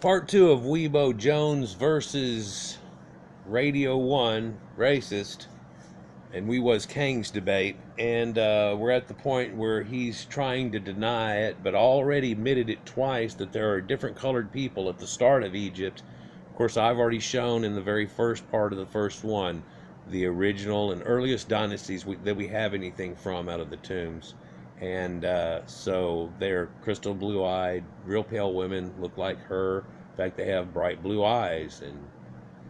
Part 2 of Weebo Jones versus Radio1 Racist and We Was Kang's debate. And we're at the point where he's trying to deny it, but already admitted it twice that there are different colored people at the start of Egypt. Of course, I've already shown in the very first part of the first one the original and earliest dynasties that we have anything from out of the tombs. And so they're crystal blue-eyed, real pale women, look like her. In fact, they have bright blue eyes, and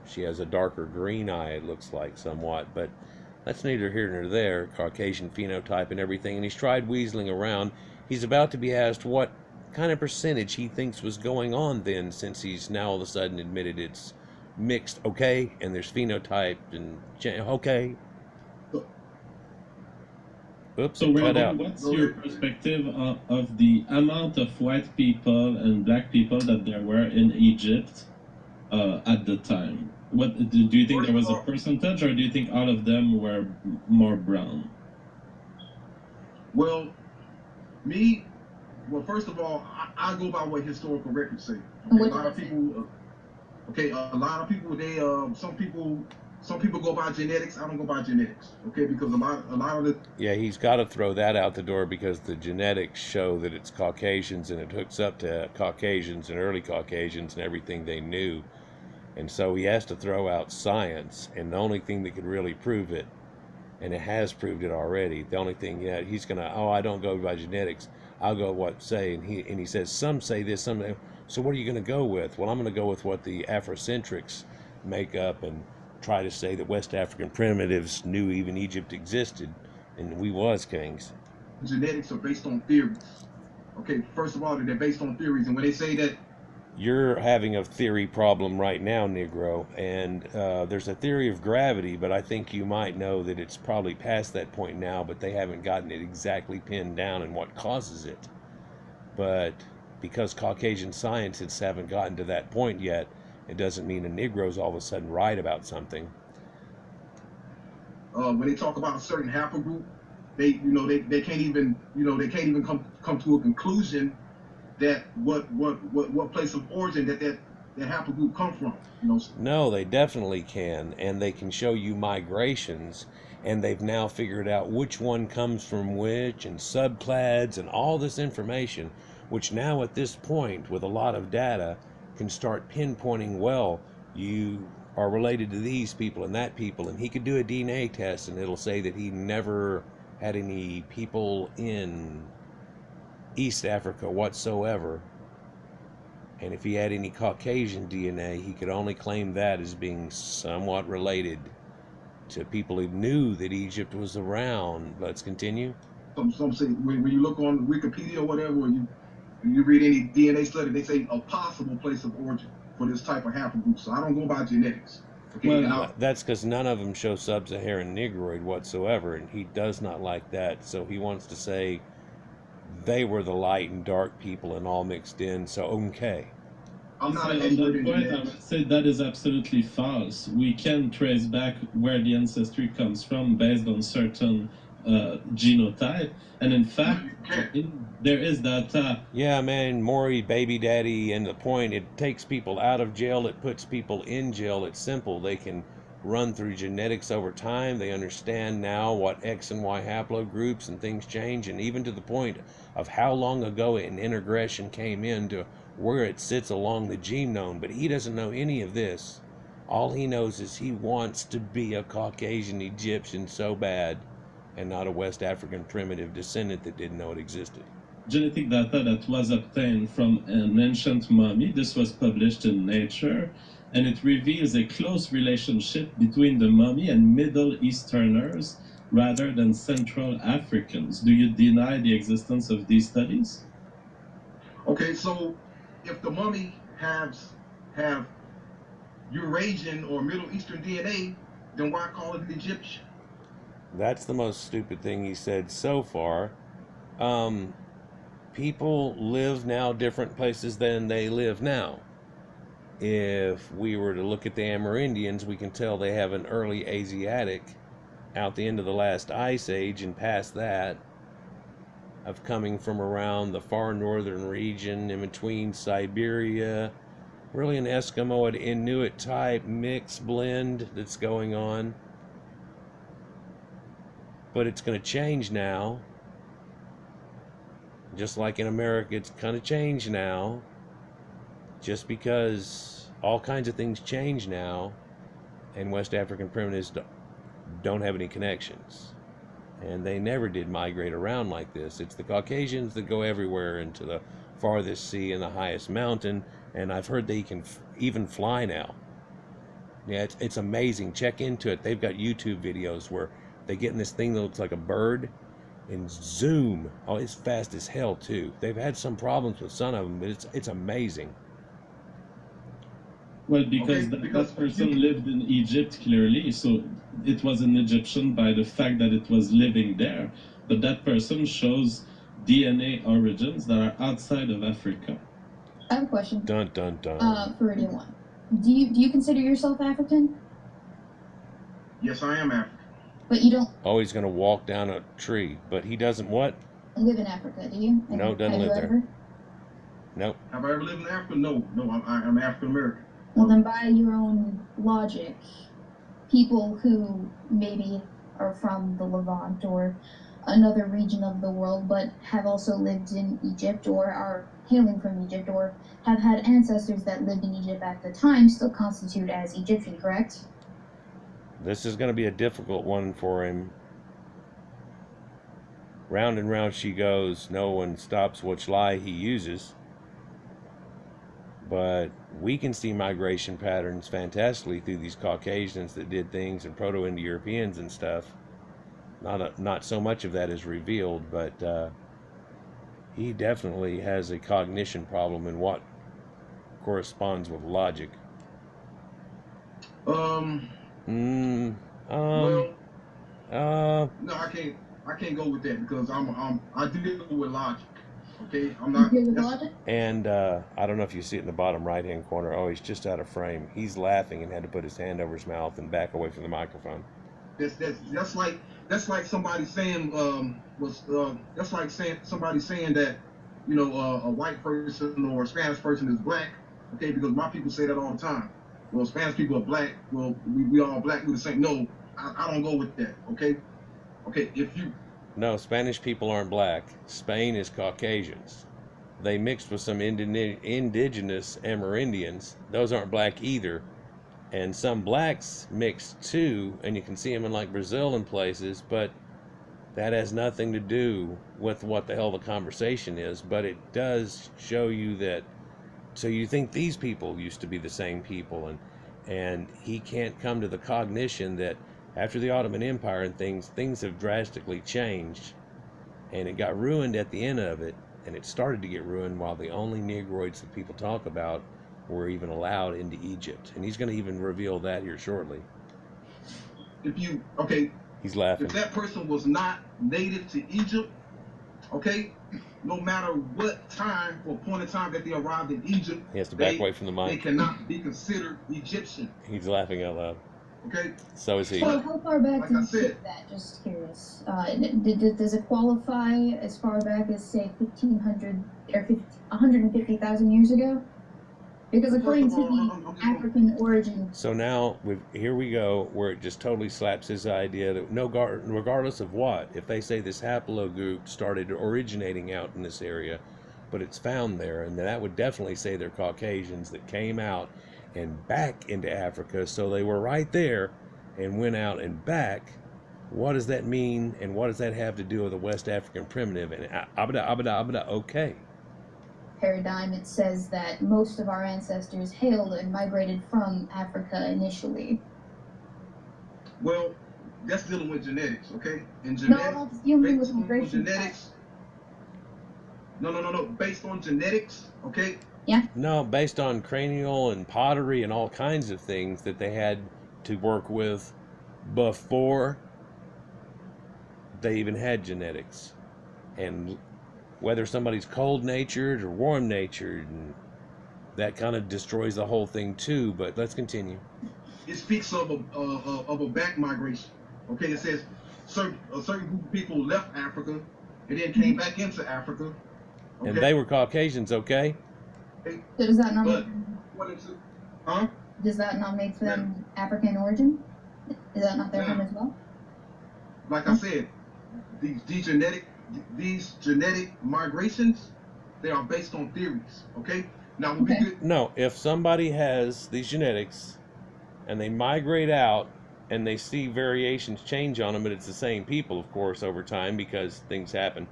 she has a darker green eye, it looks like, somewhat. But that's neither here nor there, Caucasian phenotype and everything. And he's tried weaseling around. He's about to be asked what kind of percentage he thinks was going on then, since he's now all of a sudden admitted it's mixed, okay, and there's phenotype and okay. Oops, so cut out. What's your perspective of the amount of white people and black people that there were in Egypt at the time? What do you think there was a percentage, or do you think all of them were more brown? Well, first of all, I go by what historical records say. Okay, a lot of people, some people go by genetics. I don't go by genetics, okay? Because a lot of the... Yeah, he's got to throw that out the door because the genetics show that it's Caucasians, and it hooks up to Caucasians and early Caucasians and everything they knew. And so he has to throw out science, and the only thing that could really prove it, and it has proved it already, the only thing, he's going to, I don't go by genetics. I'll go what say, and he says, some say this, some say, so what are you going to go with? Well, I'm going to go with what the Afrocentrics make up and try to say that West African primitives knew even Egypt existed, and we was kings. Genetics are based on theories. Okay, first of all, they're based on theories, and when they say that... You're having a theory problem right now, Negro, and there's a theory of gravity, but I think you might know that it's probably past that point now, but they haven't gotten it exactly pinned down and what causes it. But because Caucasian scientists haven't gotten to that point yet, it doesn't mean a Negro's all of a sudden right about something. When they talk about a certain haplogroup, they can't even come to a conclusion that what place of origin that haplogroup come from. No, they definitely can, and they can show you migrations, and they've now figured out which one comes from which, and subclads, and all this information, which now at this point, with a lot of data, can start pinpointing, well, you are related to these people and that people, and he could do a DNA test and it'll say that he never had any people in East Africa whatsoever, and if he had any Caucasian DNA, he could only claim that as being somewhat related to people who knew that Egypt was around. Let's continue. Some say, when you look on Wikipedia or whatever, or you read any DNA study, they say a possible place of origin for this type of haplogroup. So I don't go by genetics. Okay, well, that's because none of them show sub-Saharan Negroid whatsoever, and he does not like that. So he wants to say they were the light and dark people and all mixed in. So okay. I'm not an expert in genetics. I would say that is absolutely false. We can trace back where the ancestry comes from based on certain genotype, and in fact there is that yeah, man, Maury, baby daddy, and the point, it takes people out of jail, it puts people in jail. It's simple. They can run through genetics over time. They understand now what X and Y haplogroups and things change, and even to the point of how long ago an integration came in to where it sits along the genome. But he doesn't know any of this. All he knows is he wants to be a Caucasian Egyptian so bad, and not a West African primitive descendant that didn't know it existed. Genetic data that was obtained from an ancient mummy. This was published in Nature, and it reveals a close relationship between the mummy and Middle Easterners rather than Central Africans. Do you deny the existence of these studies? Okay, so if the mummy have Eurasian or Middle Eastern DNA, then why call it Egyptian? That's the most stupid thing he said so far. People live now different places than they live now. If we were to look at the Amerindians, we can tell they have an early Asiatic out the end of the last ice age and past that. of coming from around the far northern region in between Siberia really an Eskimo and Inuit type mix blend that's going on. But it's going to change now. Just like in America, it's kind of changed now. Just because all kinds of things change now, and West African primitives don't have any connections. And they never did migrate around like this. It's the Caucasians that go everywhere into the farthest sea and the highest mountain, and I've heard they can even fly now. Yeah, it's amazing. Check into it. They've got YouTube videos where they get in this thing that looks like a bird and zoom. Oh, it's fast as hell too. They've had some problems with some of them, but it's amazing. Well, because that person lived in Egypt clearly, so it was an Egyptian by the fact that it was living there. But that person shows DNA origins that are outside of Africa. I have a question. Dun dun dun. For Radio 1. Do you consider yourself African? Yes, I am African. But you don't. Oh, he's gonna walk down a tree, but he doesn't what? Live in Africa, do you? No, doesn't live there. Nope. Have I ever lived in Africa? No, I'm African American. Well, then by your own logic, people who maybe are from the Levant or another region of the world, but have also lived in Egypt or are hailing from Egypt or have had ancestors that lived in Egypt at the time, still constitute as Egyptian, correct? This is going to be a difficult one for him. Round and round she goes. No one stops which lie he uses. But we can see migration patterns fantastically through these Caucasians that did things and Proto-Indo-Europeans and stuff. Not so much of that is revealed, but he definitely has a cognition problem in what corresponds with logic. No, I can't go with that because I deal with logic. Okay, I'm not. And I don't know if you see it in the bottom right-hand corner. Oh, he's just out of frame. He's laughing and had to put his hand over his mouth and back away from the microphone. That's like somebody saying that's like somebody saying that a white person or a Spanish person is black. Okay, because my people say that all the time. Well, Spanish people are black. Well, we all black. We're the same. No, I don't go with that. Okay, if you. No, Spanish people aren't black. Spain is Caucasians. They mixed with some indigenous Amerindians. Those aren't black either. And some blacks mixed too, and you can see them in like Brazil and places, but that has nothing to do with what the hell the conversation is. But it does show you that, so you think these people used to be the same people, and he can't come to the cognition that after the Ottoman Empire and things have drastically changed, and it got ruined at the end of it, and it started to get ruined while the only Negroids that people talk about were even allowed into Egypt. And he's going to even reveal that here shortly. He's laughing. If that person was not native to Egypt, okay, no matter what time or point in time that they arrived in Egypt, he has to back away from the mic. They cannot be considered Egyptian. He's laughing out loud. Okay. So is he. So how far back do you fit that? Just curious. Does it qualify as far back as say 1,500 or 150,000 years ago? Because according to the African origin. So now here we go, where it just totally slaps his idea that regardless of what, if they say this haplogroup started originating out in this area, but it's found there, and that would definitely say they're Caucasians that came out and back into Africa, so they were right there and went out and back. What does that mean, and what does that have to do with a West African primitive? And okay. Paradigm, it says that most of our ancestors hailed and migrated from Africa initially. Well, that's dealing with genetics, okay? And genetics, no, that's dealing with migration. Genetics. No. Based on genetics, okay? Yeah. No, based on cranial and pottery and all kinds of things that they had to work with before they even had genetics. And whether somebody's cold-natured or warm-natured, and that kind of destroys the whole thing too. But let's continue. It speaks of a back migration. Okay, it says a certain group of people left Africa and then came back into Africa. Okay? And they were Caucasians, okay? So does that not? according to, huh? Does that not make them African origin? Is that not their home as well? Like I said, these genetic migrations, they are based on theories. Okay. Now, when we get, No, if somebody has these genetics and they migrate out and they see variations change on them, but it's the same people, of course, over time because things happen,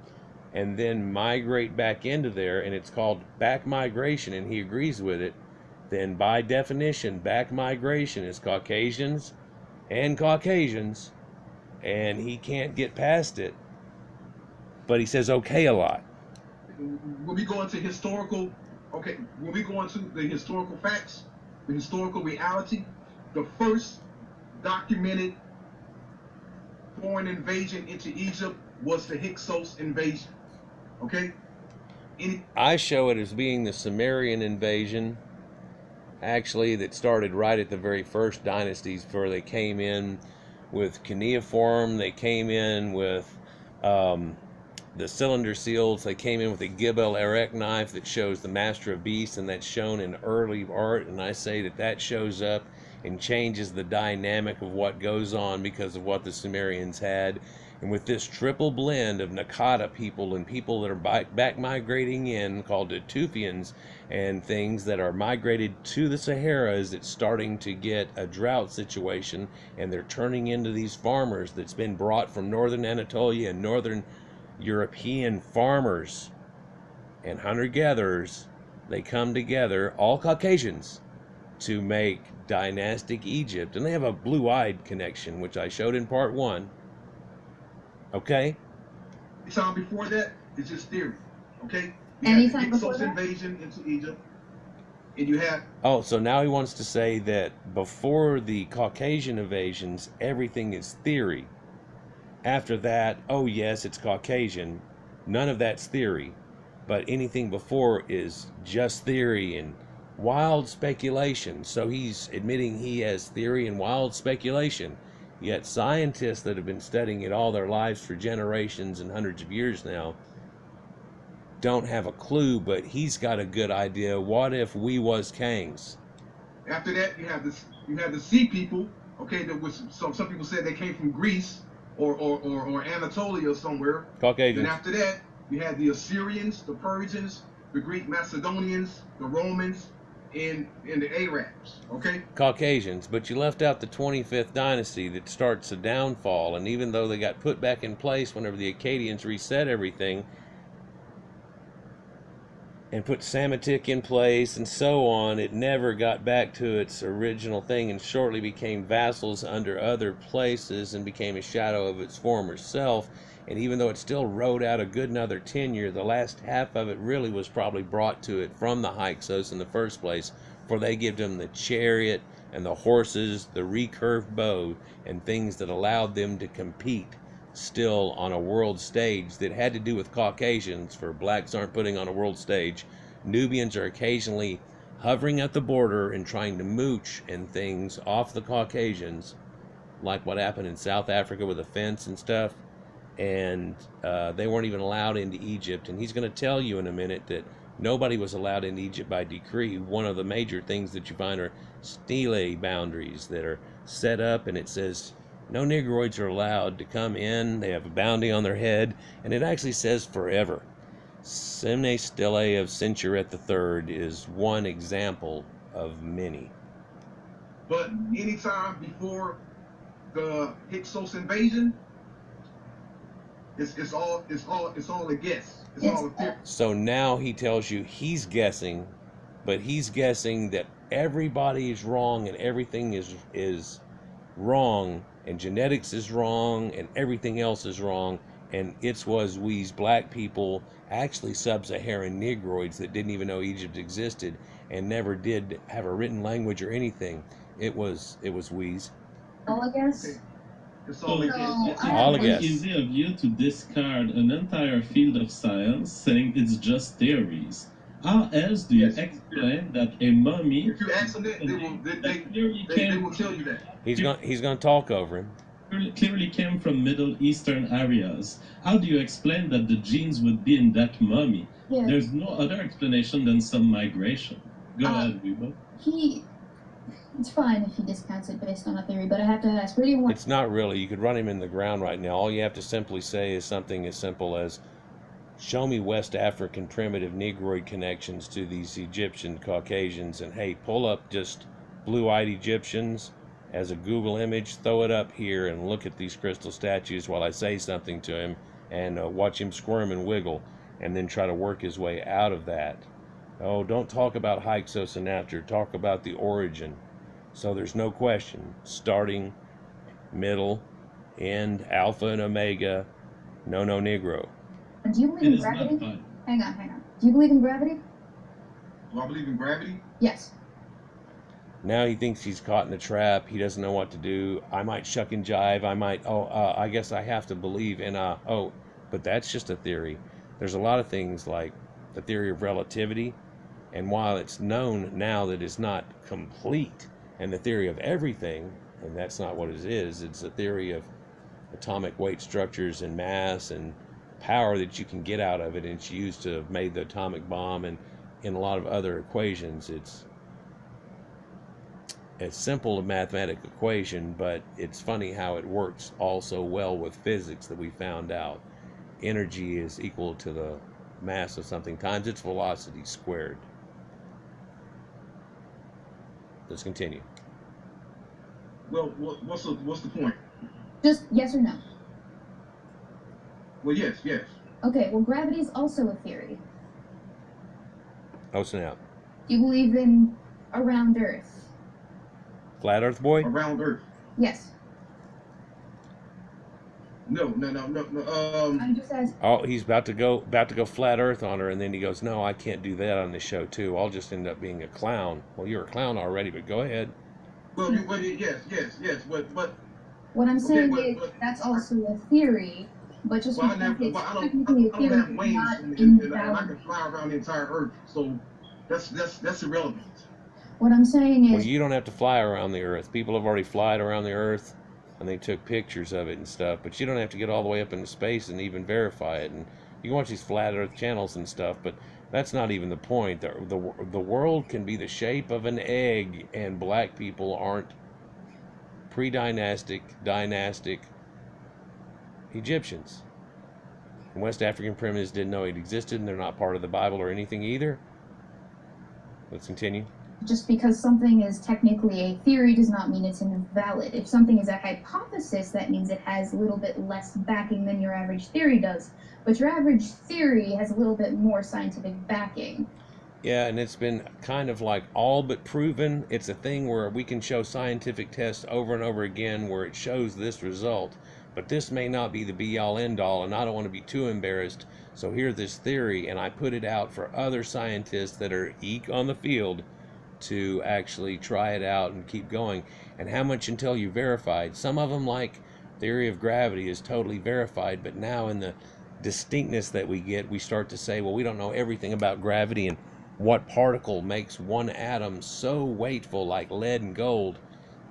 and then migrate back into there, and it's called back migration, and he agrees with it, then by definition, back migration is Caucasians, and he can't get past it, but he says okay a lot. when we go into historical, okay, when we go into the historical facts, the historical reality, the first documented foreign invasion into Egypt was the Hyksos invasion. Okay? I show it as being the Sumerian invasion, actually, that started right at the very first dynasties, where they came in with cuneiform, they came in with the cylinder seals, they came in with a Gibel Erech knife that shows the Master of Beasts, and that's shown in early art, and I say that shows up and changes the dynamic of what goes on because of what the Sumerians had. And with this triple blend of Nakata people and people that are back migrating in, called the Tufians, and things that are migrated to the Sahara, as it's starting to get a drought situation, and they're turning into these farmers that's been brought from northern Anatolia and northern European farmers and hunter-gatherers. They come together, all Caucasians, to make dynastic Egypt, and they have a blue-eyed connection, which I showed in part 1. Okay? Anytime before that, it's just theory. Okay? Anytime before Hyksos that? invasion into Egypt, and you have. Oh, so now he wants to say that before the Caucasian invasions, everything is theory. After that, oh yes, it's Caucasian. None of that's theory. But anything before is just theory and wild speculation. So he's admitting he has theory and wild speculation. Yet scientists that have been studying it all their lives for generations and hundreds of years now don't have a clue, but he's got a good idea. What if we was Kangs? After that, you have the sea people. Okay, that was some people said they came from Greece or Anatolia or somewhere. Caucasians. Then after that, you had the Assyrians, the Persians, the Greek Macedonians, the Romans, and the Arabs. Okay. Caucasians, but you left out the 25th dynasty that starts a downfall, and even though they got put back in place whenever the Akkadians reset everything and put Semitic in place and so on, it never got back to its original thing and shortly became vassals under other places and became a shadow of its former self. And even though it still rode out a good another tenure, the last half of it really was probably brought to it from the Hyksos in the first place, for they gave them the chariot and the horses, the recurved bow, and things that allowed them to compete still on a world stage that had to do with Caucasians, for blacks aren't putting on a world stage. Nubians are occasionally hovering at the border and trying to mooch and things off the Caucasians, like what happened in South Africa with the fence and stuff. And they weren't even allowed into Egypt. And he's going to tell you in a minute that nobody was allowed into Egypt by decree. One of the major things that you find are stele boundaries that are set up, and it says no Negroids are allowed to come in. They have a bounty on their head, and it actually says forever. Semne Stele of Senchuret III is one example of many. But anytime before the Hyksos invasion, it's all a guess. It's all a theory. So now he tells you he's guessing, but he's guessing that everybody is wrong and everything is wrong, and genetics is wrong and everything else is wrong, and it was we's black people, actually sub-Saharan Negroids that didn't even know Egypt existed and never did have a written language or anything. It was we's. All I guess. Okay. It's So all a it's guess. All a very guess. easy of you to discard an entire field of science saying it's just theories. How else do you Yes. explain that a mummy If you ask them that, they will tell you that. He's going to talk over him. clearly came from Middle Eastern areas? How do you explain that the genes would be in that mummy? Yeah. There's no other explanation than some migration. Go ahead, Weebo. It's fine if he discounts it based on a theory, but I have to ask, Radio1. It's not really. You could run him in the ground right now. All you have to simply say is something as simple as, show me West African primitive Negroid connections to these Egyptian Caucasians, and hey, pull up just blue-eyed Egyptians as a Google image, throw it up here, and look at these crystal statues while I say something to him, and watch him squirm and wiggle, and then try to work his way out of that. Oh, don't talk about Hyksos talk about the origin. So there's no question, starting, middle, end, alpha and omega, no Negro. Do you believe in gravity? Hang on. Do you believe in gravity? Do I believe in gravity? Yes. Now he thinks he's caught in a trap. He doesn't know what to do. I might shuck and jive. I might, I guess I have to believe in, but that's just a theory. There's a lot of things like the theory of relativity. And while it's known now that it's not complete, and the theory of everything, and that's not what it is, it's a theory of atomic weight structures and mass and power that you can get out of it, and it's used to have made the atomic bomb, and in a lot of other equations. It's simple a mathematical equation, but it's funny how it works also well with physics that we found out. Energy is equal to the mass of something times its velocity squared. Let's continue. Well, what's the point? Just yes or no. Well, yes. Okay, well, gravity is also a theory. Oh, snap. Do you believe in around Earth? Flat Earth boy? Around Earth? Yes. No. I'm just asking. Oh, he's about to go flat Earth on her, and then he goes, "No, I can't do that on the show too. I'll just end up being a clown." Well, you're a clown already, but go ahead. Well, yes. But what I'm saying is that's also a theory, but just because it's technically a theory, I don't have wings, and I can fly around the entire Earth, so that's irrelevant. What I'm saying is, well, you don't have to fly around the Earth. People have already flied around the Earth, and they took pictures of it and stuff. But you don't have to get all the way up into space and even verify it. And you can watch these flat Earth channels and stuff, but that's not even the point. The world can be the shape of an egg, and black people aren't pre-dynastic, dynastic Egyptians. And West African primitives didn't know it existed, and they're not part of the Bible or anything either. Let's continue. Just because something is technically a theory does not mean it's invalid. If something is a hypothesis, that means it has a little bit less backing than your average theory does. But your average theory has a little bit more scientific backing. Yeah, and it's been kind of like all but proven. It's a thing where we can show scientific tests over and over again where it shows this result. But this may not be the be-all, end-all, and I don't want to be too embarrassed. So here's this theory, and I put it out for other scientists that are on the field to actually try it out and keep going. And how much until you verified? Some of them, like theory of gravity, is totally verified, but now in the distinctness that we get, we start to say, well, we don't know everything about gravity and what particle makes one atom so weightful like lead and gold,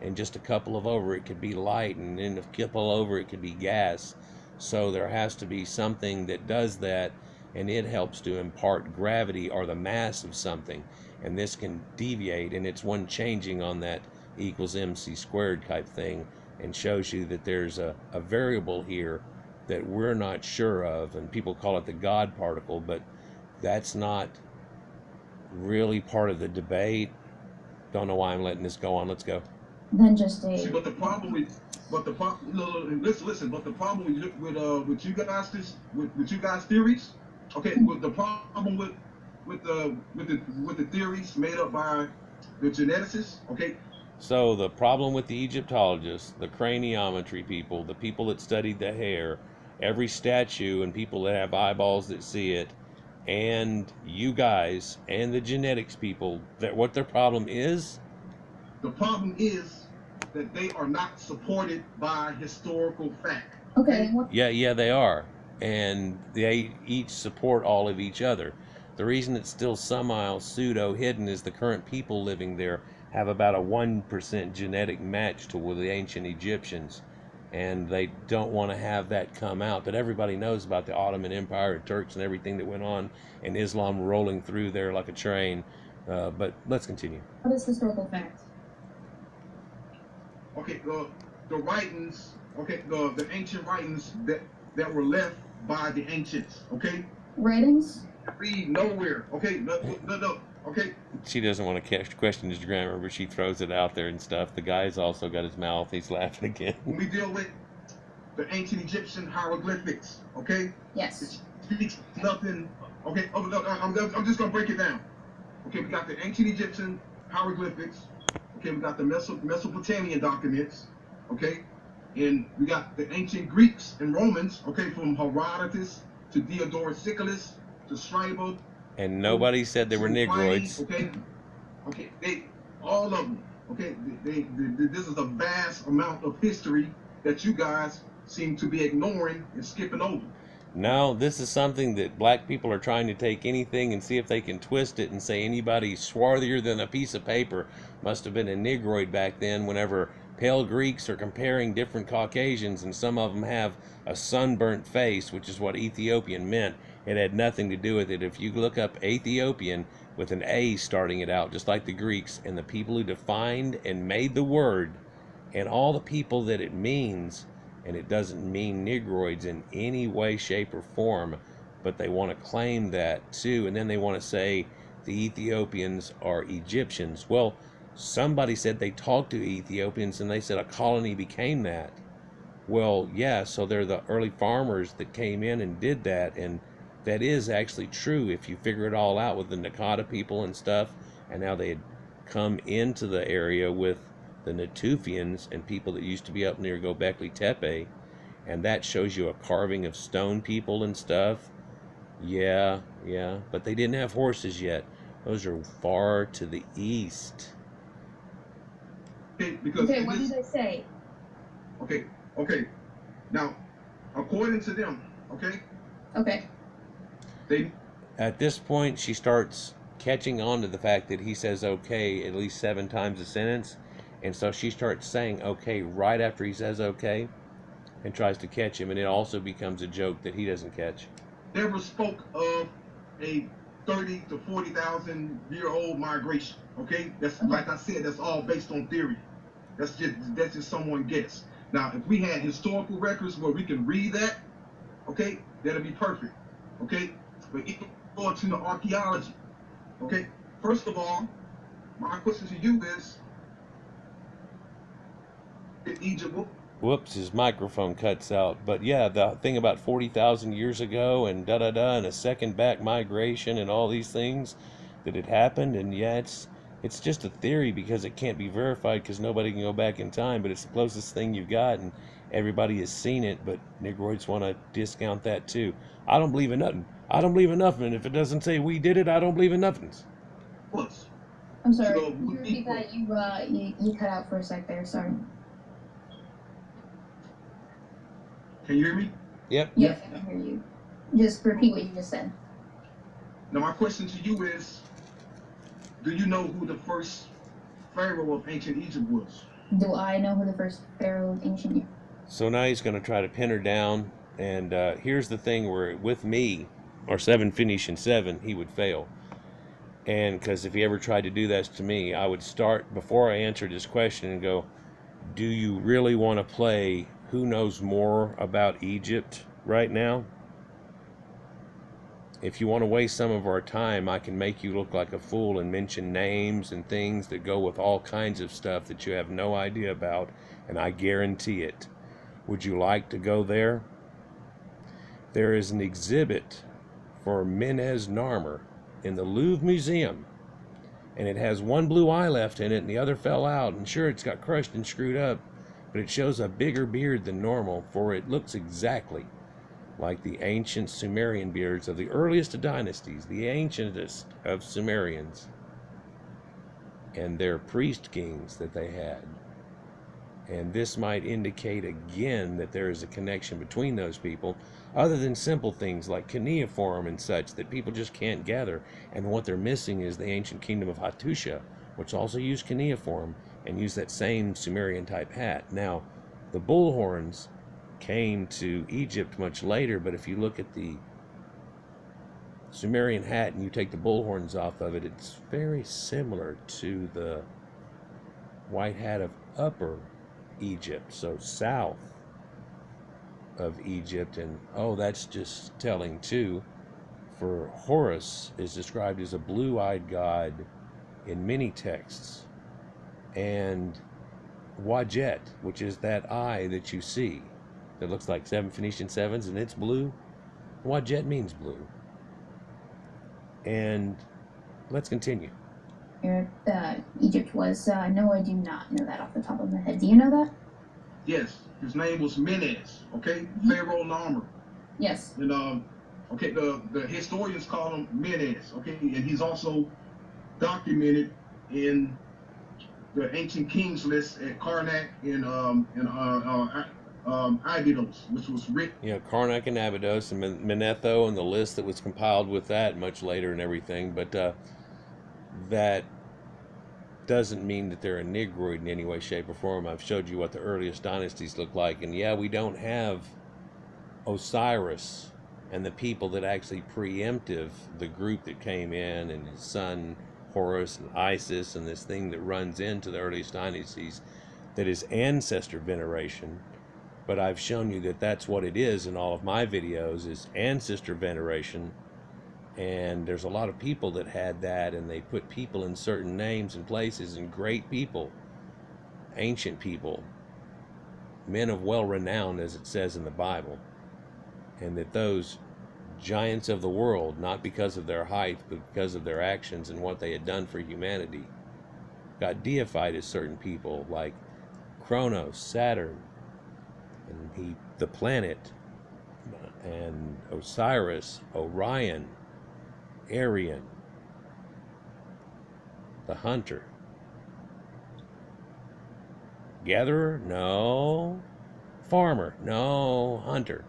and just a couple of over it could be light, and then a couple over it could be gas. So there has to be something that does that, and it helps to impart gravity or the mass of something. And this can deviate, and it's one changing on that E equals mc squared type thing, and shows you that there's a variable here that we're not sure of, and people call it the God particle, but that's not really part of the debate. Don't know why I'm letting this go on. Let's go. Then just a. See, but the problem with, listen. But the problem with you guys theories, okay. With the problem with the theories made up by the geneticists, okay. So the problem with the Egyptologists, the craniometry people, the people that studied the hair, every statue, and people that have eyeballs that see it, and you guys and the genetics people, that what their problem is? The problem is that they are not supported by historical fact. Okay. Yeah, they are. And they each support all of each other. The reason it's still somehow pseudo hidden is the current people living there have about a 1% genetic match to the ancient Egyptians. And they don't want to have that come out. But everybody knows about the Ottoman Empire and Turks and everything that went on, and Islam rolling through there like a train. But let's continue. What is historical fact? Okay, the writings, okay, the ancient writings that were left by the ancients, okay? Writings? Read nowhere, okay? No, okay? She doesn't want to question his grammar, but she throws it out there and stuff. The guy's also got his mouth. He's laughing again. When we deal with the ancient Egyptian hieroglyphics, okay? Yes. It speaks nothing, okay? Oh, no, I'm just gonna break it down. Okay, we got the ancient Egyptian hieroglyphics. Okay, we got the Mesopotamian documents. Okay, and we got the ancient Greeks and Romans. Okay, from Herodotus to Diodorus Siculus to Strabo. And nobody said they were Negroids. Okay, they all of them. Okay, this is a vast amount of history that you guys seem to be ignoring and skipping over. No, this is something that black people are trying to take anything and see if they can twist it and say anybody swarthier than a piece of paper must have been a Negroid back then, whenever pale Greeks are comparing different Caucasians and some of them have a sunburnt face, which is what Ethiopian meant. It had nothing to do with it. If you look up Ethiopian with an A starting it out, just like the Greeks, and the people who defined and made the word and all the people that it means, and it doesn't mean Negroids in any way, shape, or form, but they want to claim that too, and then they want to say the Ethiopians are Egyptians. Well, somebody said they talked to Ethiopians, and they said a colony became that. Well, yeah, so they're the early farmers that came in and did that, and that is actually true if you figure it all out with the Nakata people and stuff, and how they had come into the area with the Natufians and people that used to be up near Göbekli Tepe, and that shows you a carving of stone people and stuff. Yeah, but they didn't have horses yet. Those are far to the east. Okay, because okay, what did they say? Okay. Now, according to them, Okay. At this point, she starts catching on to the fact that he says okay at least 7 times a sentence. And so she starts saying okay right after he says okay and tries to catch him. And it also becomes a joke that he doesn't catch. Never spoke of a 30 to 40,000 year old migration. Okay, that's like I said, that's all based on theory. That's just someone guess. Now, if we had historical records where we can read that, okay, that'd be perfect. Okay, but if we go into the archaeology, okay, first of all, my question to you is, Egypt. Whoops, his microphone cuts out. But yeah, the thing about 40,000 years ago and and a second back migration and all these things that had happened, and yeah, it's just a theory because it can't be verified because nobody can go back in time, but it's the closest thing you've got, and everybody has seen it, but Negroids want to discount that too. I don't believe in nothing. I don't believe in nothing. If it doesn't say we did it, I don't believe in nothing. I'm sorry, can you repeat that? You cut out for a sec there, sorry. Can you hear me? Yep. Yes, I can hear you. Just repeat what you just said. Now, my question to you is, do you know who the first pharaoh of ancient Egypt was? Do I know who the first pharaoh of ancient Egypt? So now he's going to try to pin her down, and here's the thing where with me, or 7 Phoenician 7, he would fail. And because if he ever tried to do that to me, I would start, before I answered his question, and go, do you really want to play who knows more about Egypt right now? If you want to waste some of our time, I can make you look like a fool and mention names and things that go with all kinds of stuff that you have no idea about, and I guarantee it. Would you like to go there? There is an exhibit for Menes Narmer in the Louvre Museum, and it has one blue eye left in it and the other fell out, and sure, it's got crushed and screwed up, but it shows a bigger beard than normal, for it looks exactly like the ancient Sumerian beards of the earliest dynasties, the ancientest of Sumerians, and their priest kings that they had. And this might indicate again that there is a connection between those people, other than simple things like cuneiform and such that people just can't gather. And what they're missing is the ancient kingdom of Hattusha, which also used cuneiform and used that same Sumerian type hat. Now, the bullhorns came to Egypt much later, but if you look at the Sumerian hat and you take the bull horns off of it, it's very similar to the white hat of Upper Egypt, so south of Egypt. And oh, that's just telling too, for Horus is described as a blue-eyed god in many texts, and Wajet, which is that eye that you see that looks like 7 Phoenician sevens and it's blue. Wajet means blue. And let's continue. Egypt was, no, I do not know that off the top of my head. Do you know that? Yes, his name was Menes, okay? Pharaoh Narmer. Yes. And okay, the historians call him Menes, okay? And he's also documented in the ancient kings list at Karnak and Abydos, which was written. Yeah, Karnak and Abydos and Manetho and the list that was compiled with that much later and everything. But that doesn't mean that they're a Negroid in any way, shape, or form. I've showed you what the earliest dynasties look like. And yeah, we don't have Osiris and the people that actually preemptive the group that came in, and his son Horus and Isis, and this thing that runs into the earliest dynasties that is ancestor veneration. But I've shown you that that's what it is in all of my videos, is ancestor veneration. And there's a lot of people that had that, and they put people in certain names and places, and great people, ancient people, men of well renown, as it says in the Bible. And that those giants of the world, not because of their height, but because of their actions and what they had done for humanity, got deified as certain people like Kronos, Saturn, and the planet, and Osiris, Orion, Arian, the hunter. Gatherer? No. Farmer? No. Hunter.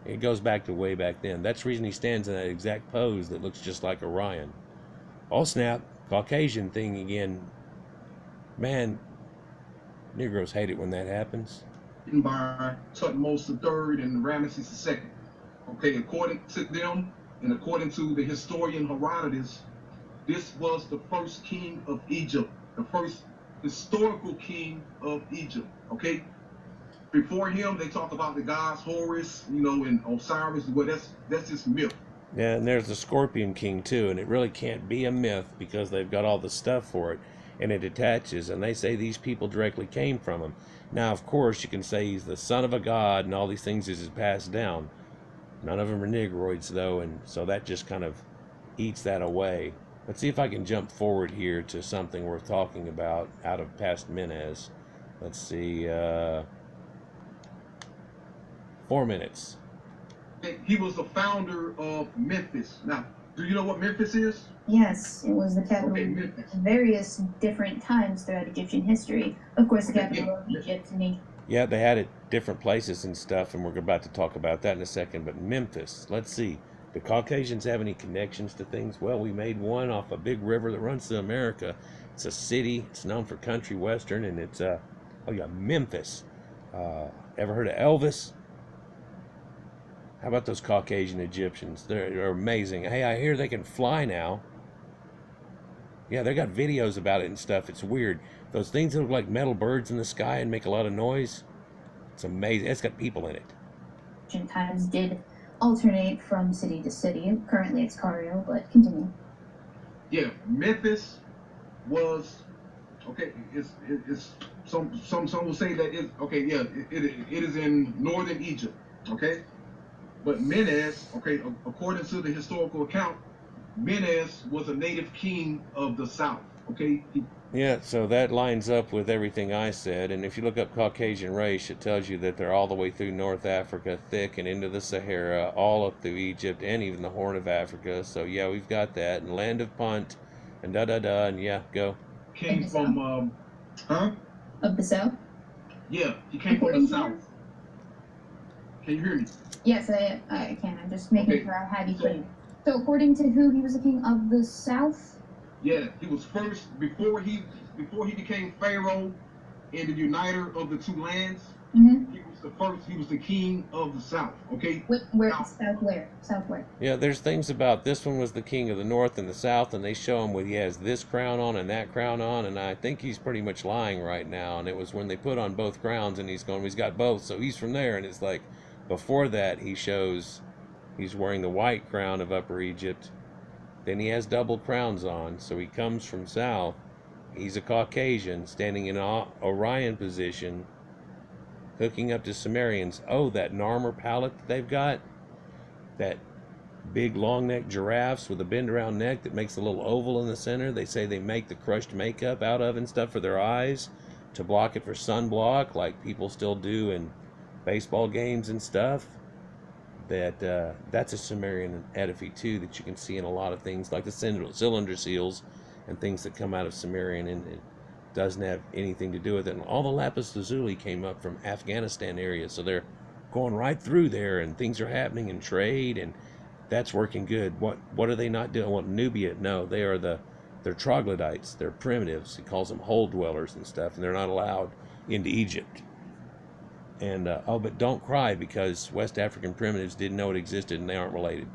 It goes back to way back then. That's the reason he stands in that exact pose that looks just like Orion. Oh snap, Caucasian thing again. Man, Negroes hate it when that happens. By Tutmosis III and Ramesses II. Okay, according to them, and according to the historian Herodotus, this was the first king of Egypt, the first historical king of Egypt. Okay, before him, they talk about the gods Horus, and Osiris. Well, that's just myth. Yeah, and there's the Scorpion King too, and it really can't be a myth because they've got all the stuff for it, and it attaches, and they say these people directly came from him. Now, of course, you can say he's the son of a god, and all these things is passed down. None of them are Negroids, though, and so that just kind of eats that away. Let's see if I can jump forward here to something worth talking about out of past Menes. Let's see, 4 minutes. He was the founder of Memphis. Now, do you know what Memphis is? Yes, it was the capital Memphis. at various different times throughout Egyptian history. Of course, the capital of Egypt in Egypt. Yeah, they had it different places and stuff, and we're about to talk about that in a second. But Memphis, let's see. Do Caucasians have any connections to things? Well, we made one off a big river that runs through America. It's a city. It's known for country western, and it's Memphis. Ever heard of Elvis? How about those Caucasian Egyptians? They're amazing. Hey, I hear they can fly now. Yeah, they got videos about it and stuff. It's weird. Those things that look like metal birds in the sky and make a lot of noise. It's amazing. It's got people in it. Ancient times did alternate from city to city. Currently it's Cairo, but continue. Yeah, Memphis was okay. It's some will say that it is in northern Egypt. Okay, but Menes, okay, according to the historical account, Menes was a native king of the south. Okay. Yeah, so that lines up with everything I said, and if you look up Caucasian race, it tells you that they're all the way through North Africa, thick and into the Sahara, all up through Egypt and even the Horn of Africa. So yeah, we've got that, and land of Punt, and and yeah, go. Came from Of the south? Yeah, he came from the south. Can you hear me? Yes, I can. I'm just making sure I have you clear. So according to who, he was a king of the south? Yeah, he was first before he became pharaoh and the uniter of the two lands. Mm-hmm. He was He was the king of the South. Okay. Where? Now, South where? South where? Yeah, there's things about this one was the king of the North and the South, and they show him with he has this crown on and that crown on, and I think he's pretty much lying right now. And it was when they put on both crowns, and he's got both, so he's from there. And it's like before that he shows he's wearing the white crown of Upper Egypt. Then he has double crowns on, so he comes from South. He's a Caucasian standing in Orion position, hooking up to Sumerians. Oh, that Narmer palette that they've got, that big long neck giraffes with a bend around neck that makes a little oval in the center. They say they make the crushed makeup out of and stuff for their eyes to block it for sunblock, like people still do in baseball games and stuff. That's a Sumerian edifice too that you can see in a lot of things like the cylinder seals and things that come out of Sumerian, and it doesn't have anything to do with it. And all the lapis lazuli came up from Afghanistan area, so they're going right through there, and things are happening in trade, and that's working good. What are they not doing? Well, Nubia, no, they're troglodytes. They're primitives. He calls them hole dwellers and stuff, and they're not allowed into Egypt. And but don't cry, because West African primitives didn't know it existed, and they aren't related.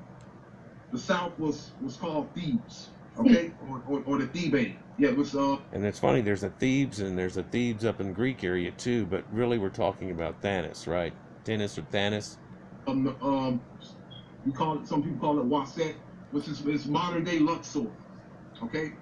the South was called Thebes. Okay, or the Thebae. Yeah, it was. And it's funny. There's a Thebes, and there's a Thebes up in Greek area too. But really, we're talking about Thanis, right? Tennis or Thanis. You call it. Some people call it Waset, which is modern day Luxor. Okay,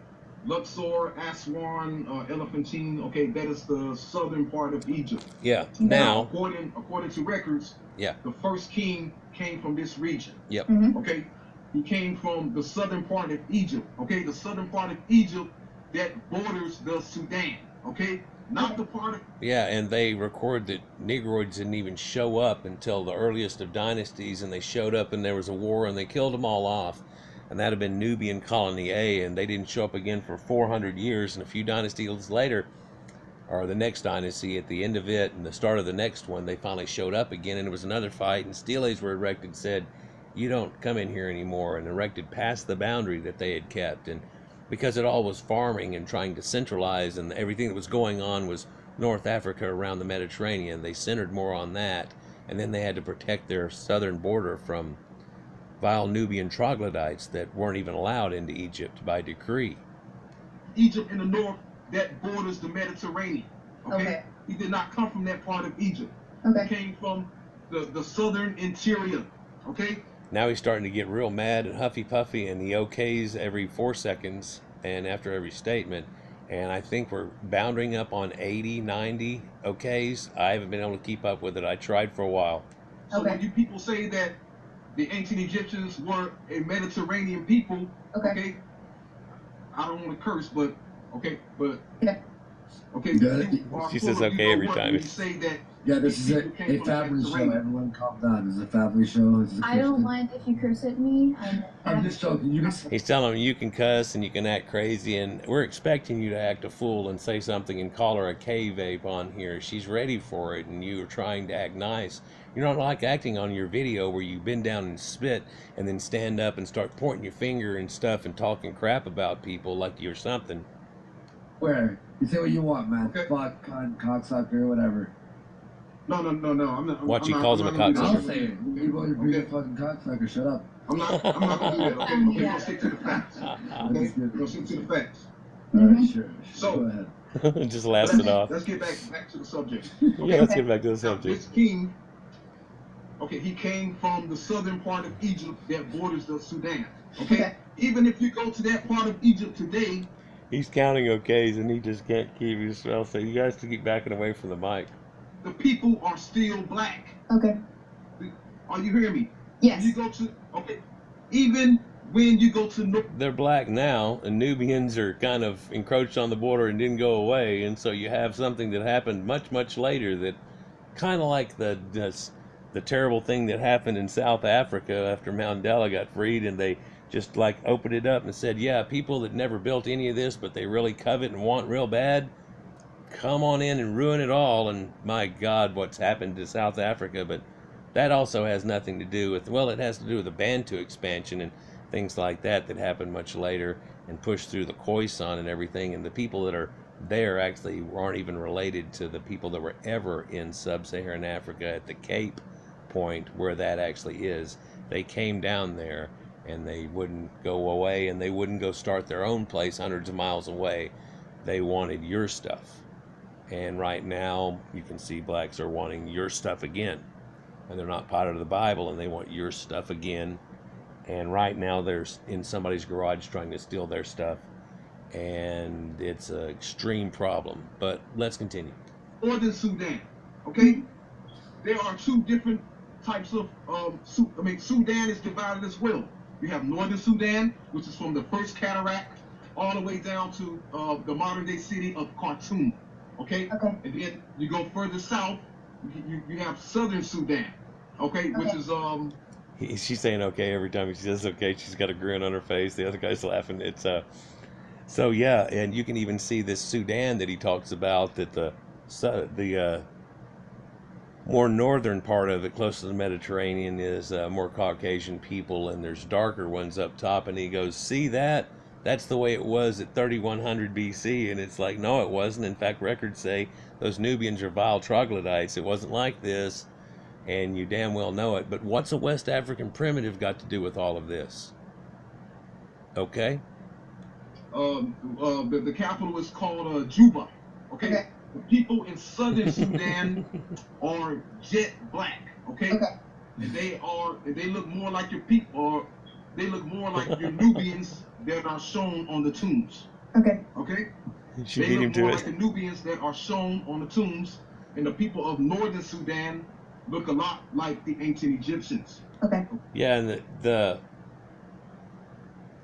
Luxor, Aswan, Elephantine. Okay, that is the southern part of Egypt. Yeah. Now, according to records, yeah, the first king came from this region. Yep. Mm-hmm. Okay, he came from the southern part of Egypt. Okay, the southern part of Egypt that borders the Sudan. Okay, not the part of. Yeah, and they record that Negroids didn't even show up until the earliest of dynasties, and they showed up and there was a war and they killed them all off. And that had been Nubian Colony A, and they didn't show up again for 400 years. And a few dynasties later, or the next dynasty, at the end of it and the start of the next one, they finally showed up again, and it was another fight, and steles were erected, said, you don't come in here anymore, and erected past the boundary that they had kept. And because it all was farming and trying to centralize, and everything that was going on was North Africa around the Mediterranean, they centered more on that, and then they had to protect their southern border from vile Nubian troglodytes that weren't even allowed into Egypt by decree. Egypt in the north that borders the Mediterranean. Okay? He did not come from that part of Egypt. Okay. He came from the southern interior. Okay? Now he's starting to get real mad and huffy puffy, and he okays every 4 seconds and after every statement. And I think we're bounding up on 80, 90 okays. I haven't been able to keep up with it. I tried for a while. So when you people say that the ancient Egyptians were a Mediterranean people, okay, I don't want to curse, but yeah. Okay. She says okay every time. You say that. Yeah, this is a family show. Everyone calm down. This is a family show. I don't mind if you curse at me. I'm just joking. You can. He's telling him you can cuss and you can act crazy, and we're expecting you to act a fool and say something and call her a cave ape on here. She's ready for it, and you are trying to act nice. You're not like acting on your video where you bend down and spit and then stand up and start pointing your finger and stuff and talking crap about people like you're something. Where? You say what you want, man. Okay. Fuck, cunt, cocksucker, whatever. No. I'm not. Watch, he calls him a cocksucker. I'll say it. You want to be a fucking cocksucker? Shut up. I'm not gonna do that. Okay. Yeah. Let's stick to the facts. Okay. Let's stick to the facts. Alright, sure. So- Go ahead. Just laughs it off. Let's get back to the subject. Yeah, let's get back to the Now, subject. this king, he came from the southern part of Egypt that borders the Sudan. Okay? Even if you go to that part of Egypt today, He's counting okays and he just can't keep himself. So you guys to keep backing away from the mic. the people are still black. Okay. Are you hearing me? Yes. You go to even when you go to They're black now, and Nubians are kind of encroached on the border and didn't go away, and so you have something that happened much later that kind of like the terrible thing that happened in South Africa after Mandela got freed, and they just like opened it up and said, yeah, people that never built any of this but they really covet and want real bad, come on in and ruin it all. And my God, what's happened to South Africa. But that also has nothing to do with, well, it has to do with the Bantu expansion and things like that happened much later and pushed through the Khoisan and everything. And the people that are there actually aren't even related to the people that were ever in sub-Saharan Africa at the Cape point where that actually is. They came down there and they wouldn't go away, and they wouldn't go start their own place hundreds of miles away. They wanted your stuff. And right now you can see blacks are wanting your stuff again, and they're not part of the Bible, and they want your stuff again. And right now they're in somebody's garage trying to steal their stuff, and it's an extreme problem. But let's continue. Northern Sudan, okay? There are two different types of Sudan is divided as well. You have Northern Sudan, which is from the first cataract all the way down to the modern day city of Khartoum, okay? And then you go further south, you have Southern Sudan, okay? Which is She's saying okay every time she says okay. She's got a grin on her face. The other guy's laughing. It's so yeah, and you can even see this Sudan that he talks about, that the more northern part of it, close to the Mediterranean, is more Caucasian people, and there's darker ones up top. And he goes, see that? That's the way it was at 3100 BC. And it's like, no, it wasn't. In fact, records say those Nubians are vile troglodytes. It wasn't like this, and you damn well know it. But what's a West African primitive got to do with all of this? Okay? The capital is called Juba, okay? The people in Southern Sudan are jet black, okay? And they look more like your people, or they look more like your Nubians that are shown on the tombs. Okay? She They beat him look to more it. like the Nubians that are shown on the tombs, and the people of Northern Sudan look a lot like the ancient Egyptians. Yeah, and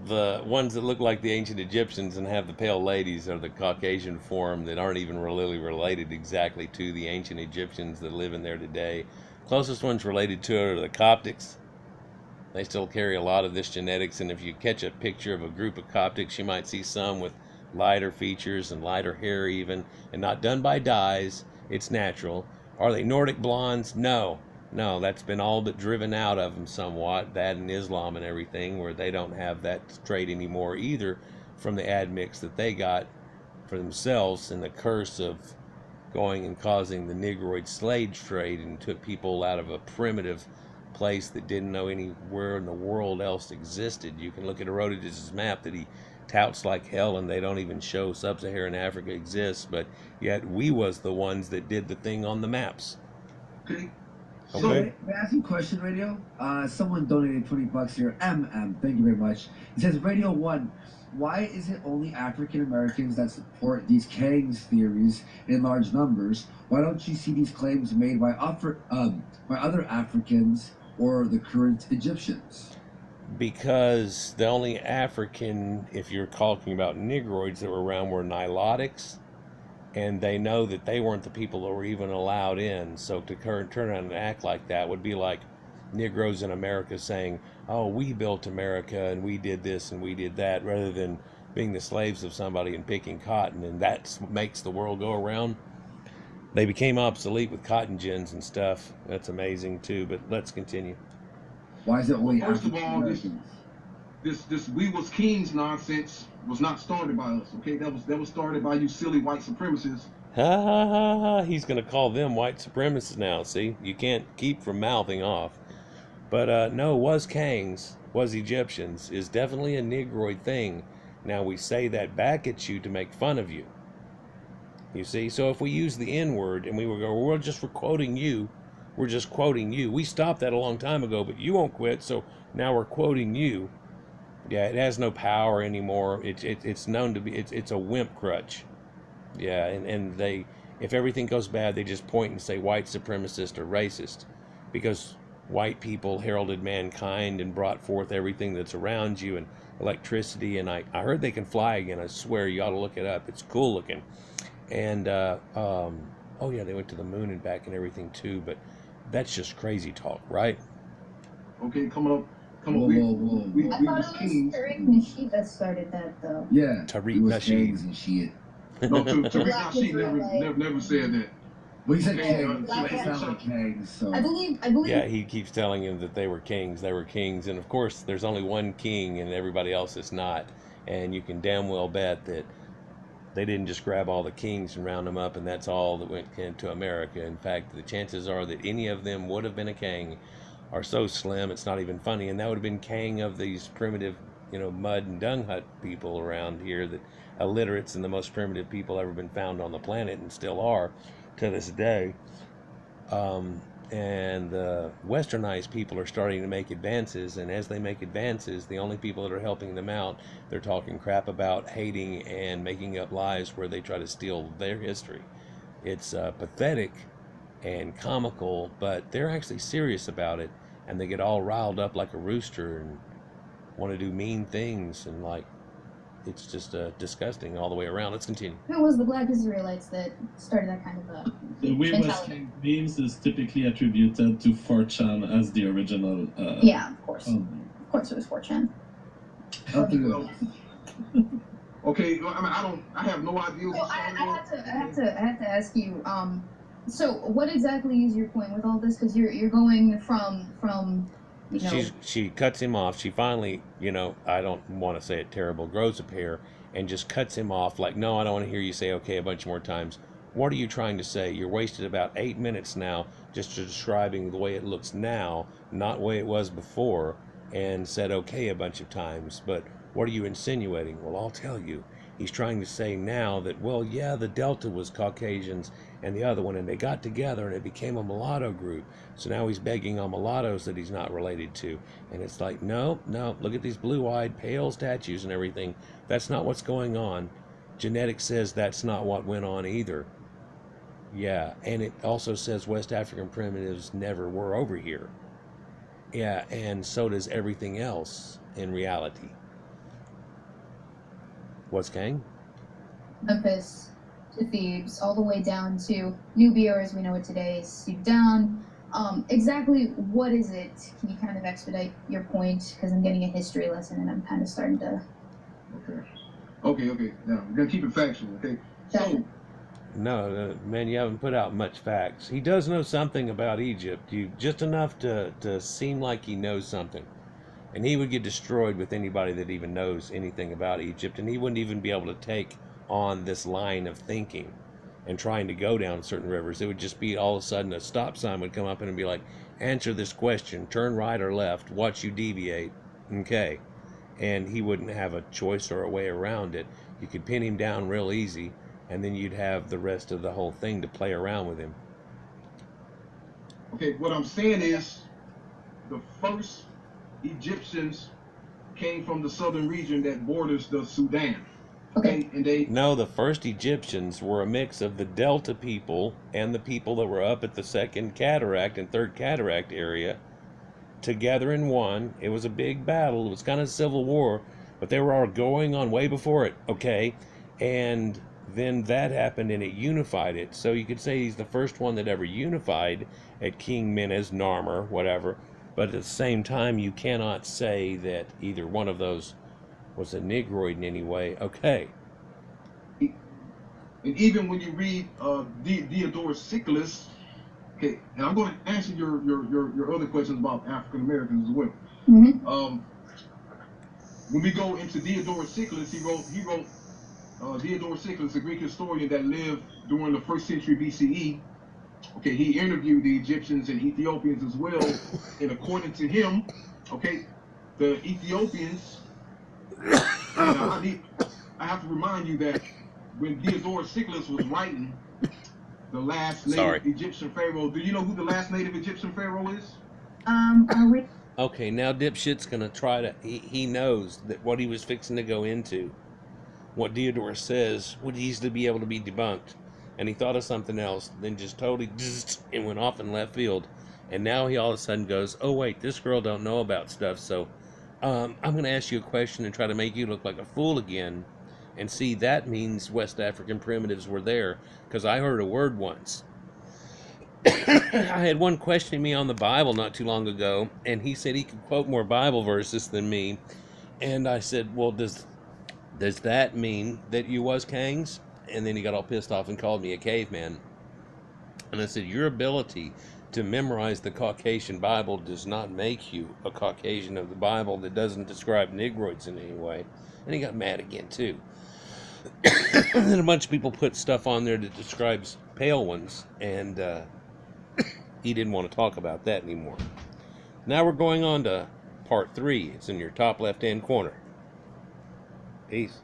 the ones that look like the ancient Egyptians and have the pale ladies are the Caucasian form that aren't even really related exactly to the ancient Egyptians that live in there today. Closest ones related to it are the Coptics. They still carry a lot of this genetics, and if you catch a picture of a group of Coptics, you might see some with lighter features and lighter hair even, and not done by dyes. It's natural. Are they Nordic blondes? No, that's been all but driven out of them somewhat, that and Islam and everything, where they don't have that trait anymore either, from the admix that they got for themselves and the curse of going and causing the Negroid slave trade, and took people out of a primitive place that didn't know anywhere in the world else existed. You can look at Herodotus' map that he touts like hell, and they don't even show sub-Saharan Africa exists, but yet we was the ones that did the thing on the maps. Okay? So, may I ask you a question, Radio? Someone donated $20 here. Thank you very much. It says, Radio 1, why is it only African Americans that support these Kang's theories in large numbers? Why don't you see these claims made by other Africans or the current Egyptians? Because the only African, if you're talking about Negroids that were around, were Nilotics, and they know that they weren't the people that were even allowed in. So to turn around and act like that would be like Negroes in America saying, oh, we built America and we did this and we did that, rather than being the slaves of somebody and picking cotton, and that makes the world go around. They became obsolete with cotton gins and stuff. That's amazing too, but let's continue. Why is it only First of African all, Americans? this we was kings nonsense was not started by us, okay? That was started by you silly white supremacists. Ha ha ha ha. He's going to call them white supremacists now. See, you can't keep from mouthing off. But no, was Kangs, was Egyptians, is definitely a Negroid thing. Now we say that back at you to make fun of you. You see, so if we use the N-word and we would go, we're just quoting you, we're just quoting you. We stopped that a long time ago, but you won't quit, so now we're quoting you. Yeah, it has no power anymore. It's known to be, it's a wimp crutch. Yeah, and they, if everything goes bad, they just point and say white supremacist or racist, because white people heralded mankind and brought forth everything that's around you, and electricity, and I heard they can fly again. I swear, you ought to look it up. It's cool looking. And oh yeah, they went to the moon and back and everything too, but that's just crazy talk, right? Okay, come on. Whoa, whoa. We I thought was it was kings. Tariq Nasheed that started that, though. Yeah, Tariq it was Nasheed. Kangs and shit. No, Tariq Black Nasheed Israelite. never said that. Well, he said Okay, Kangs, Black so it sounded like Kangs, so. I believe. Yeah, he keeps telling him that they were kings, and of course there's only one king and everybody else is not, and you can damn well bet that They didn't just grab all the kings and round them up and that's all that went into America. In fact, the chances are that any of them would have been a king are so slim it's not even funny. And that would have been king of these primitive, mud and dung hut people around here, that illiterates and the most primitive people ever been found on the planet and still are to this day. And the westernized people are starting to make advances, and as they make advances, the only people that are helping them out, they're talking crap about, hating, and making up lies where they try to steal their history. It's pathetic and comical, but they're actually serious about it, and they get all riled up like a rooster and want to do mean things, and it's just disgusting all the way around. Let's continue. It was the Black Israelites that started that kind of The We Was King memes is typically attributed to 4chan as the original. Yeah, of course. Of course, it was 4chan. Okay, I have no idea. So I have to ask you. So what exactly is your point with all this? Because you're going from. She cuts him off. She finally, I don't want to say it terrible, grows a pair and just cuts him off like, no, I don't want to hear you say okay a bunch more times. What are you trying to say? You're wasted about 8 minutes now just describing the way it looks now, not the way it was before, and said okay a bunch of times. But what are you insinuating? Well, I'll tell you. He's trying to say now that, well, yeah, the Delta was Caucasians and the other one, and they got together and it became a mulatto group. So now he's begging on mulattoes that he's not related to. And it's like, no, look at these blue-eyed, pale statues and everything. That's not what's going on. Genetics says that's not what went on either. Yeah, and it also says West African primitives never were over here. Yeah, and so does everything else in reality. What's Kang? Memphis to Thebes, all the way down to Nubia, or as we know it today, Sudan. Exactly what is it? Can you kind of expedite your point? Because I'm getting a history lesson and I'm kind of starting to... Okay. Now, we're going to keep it factual, okay? So... No, man, you haven't put out much facts. He does know something about Egypt, just enough to seem like he knows something. And he would get destroyed with anybody that even knows anything about Egypt, and he wouldn't even be able to take on this line of thinking and trying to go down certain rivers. It would just be all of a sudden a stop sign would come up and be like, answer this question, turn right or left, watch you deviate, okay. And he wouldn't have a choice or a way around it. You could pin him down real easy, and then you'd have the rest of the whole thing to play around with him. Okay, what I'm saying is the first Egyptians came from the southern region that borders the Sudan. Okay, and No, the first Egyptians were a mix of the Delta people and the people that were up at the second cataract and third cataract area together in one. It was a big battle. It was kind of a civil war, but they were all going on way before it, okay? And then that happened and it unified it. So you could say he's the first one that ever unified at King Menes, Narmer, whatever. But at the same time, you cannot say that either one of those was a Negroid in any way. Okay. And even when you read Diodorus Siculus, okay, and I'm going to answer your other questions about African Americans as well. Mm-hmm. When we go into Diodorus Siculus, he wrote Diodorus Siculus, a Greek historian that lived during the 1st century BCE. Okay, he interviewed the Egyptians and Ethiopians as well, and according to him, okay, the Ethiopians, I have to remind you that when Diodorus Siculus was writing the last native Egyptian pharaoh, do you know who the last native Egyptian pharaoh is? Okay, now dipshit's gonna try to, he knows that what he was fixing to go into, what Diodorus says, would easily be able to be debunked. And he thought of something else, then just totally and went off in left field. And now he all of a sudden goes, oh wait, this girl don't know about stuff, so I'm going to ask you a question and try to make you look like a fool again. And see, that means West African primitives were there, because I heard a word once. I had one questioning me on the Bible not too long ago, and he said he could quote more Bible verses than me. And I said, well, does that mean that you was Kangs? And then he got all pissed off and called me a caveman. And I said, your ability to memorize the Caucasian Bible does not make you a Caucasian of the Bible that doesn't describe Negroids in any way. And he got mad again, too. And then a bunch of people put stuff on there that describes pale ones, and he didn't want to talk about that anymore. Now we're going on to part 3. It's in your top left-hand corner. Peace.